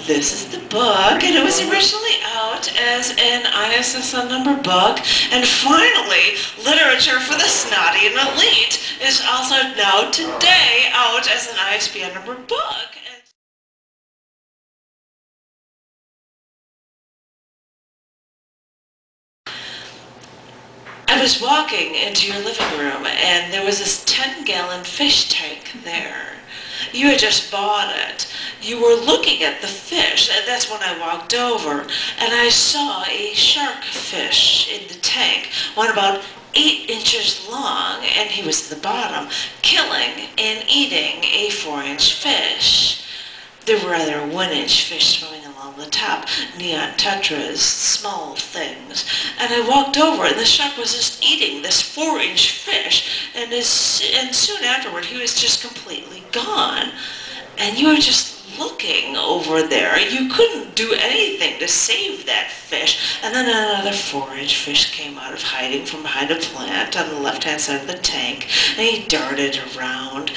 this is the book, and it was originally out as an ISSN number book, and finally, literature for the Snotty and Elite is also now today out as an ISBN number book. I was walking into your living room, and there was this 10-gallon fish tank there. You had just bought it. You were looking at the fish, and that's when I walked over, and I saw a shark fish in the tank, one about 8 inches long, and he was at the bottom, killing and eating a 4-inch fish. There were other 1-inch fish swimming along the top, neon tetras, small things. And I walked over, and the shark was just eating this 4-inch fish, and soon afterward, he was just completely gone. And you were just looking over there. You couldn't do anything to save that fish. And then another 4-inch fish came out of hiding from behind a plant on the left-hand side of the tank, and he darted around.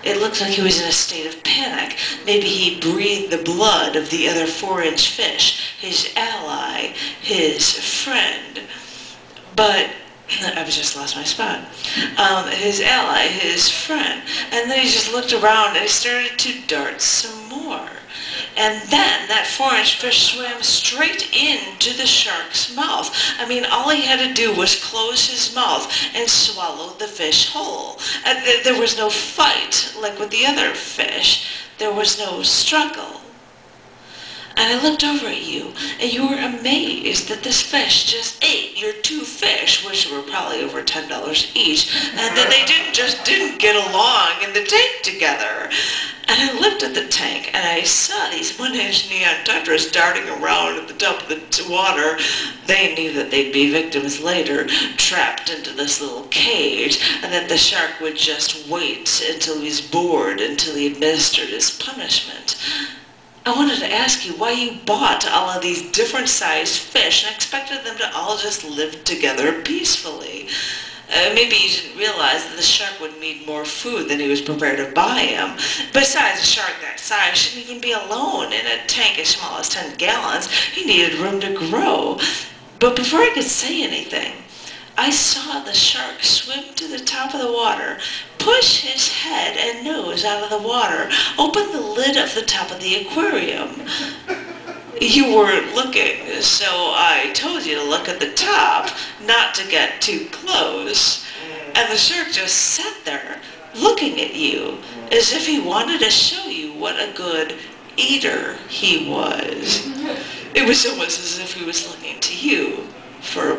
It looked like he was in a state of panic. Maybe he breathed the blood of the other 4-inch fish, his ally, his friend. But I've just lost my spot. His ally, his friend. And then he just looked around and he started to dart some more. And then that 4-inch fish swam straight into the shark's mouth. I mean, all he had to do was close his mouth and swallow the fish whole. And there was no fight like with the other fish. There was no struggle. And I looked over at you, and you were amazed that this fish just ate your 2 fish, which were probably over $10 each, and that they didn't get along in the tank together. And I looked at the tank, and I saw these 1-inch neon tetras darting around at the top of the water. They knew that they'd be victims later, trapped into this little cage, and that the shark would just wait until he was bored, until he administered his punishment. I wanted to ask you why you bought all of these different sized fish and expected them to all just live together peacefully. Maybe you didn't realize that the shark would need more food than he was prepared to buy him. Besides, a shark that size shouldn't even be alone in a tank as small as 10 gallons. He needed room to grow. But before I could say anything, I saw the shark swim to the top of the water, push his head and nose out of the water, open the lid of the top of the aquarium. You weren't looking, so I told you to look at the top, not to get too close. And the shark just sat there, looking at you, as if he wanted to show you what a good eater he was. It was almost as if he was looking to you for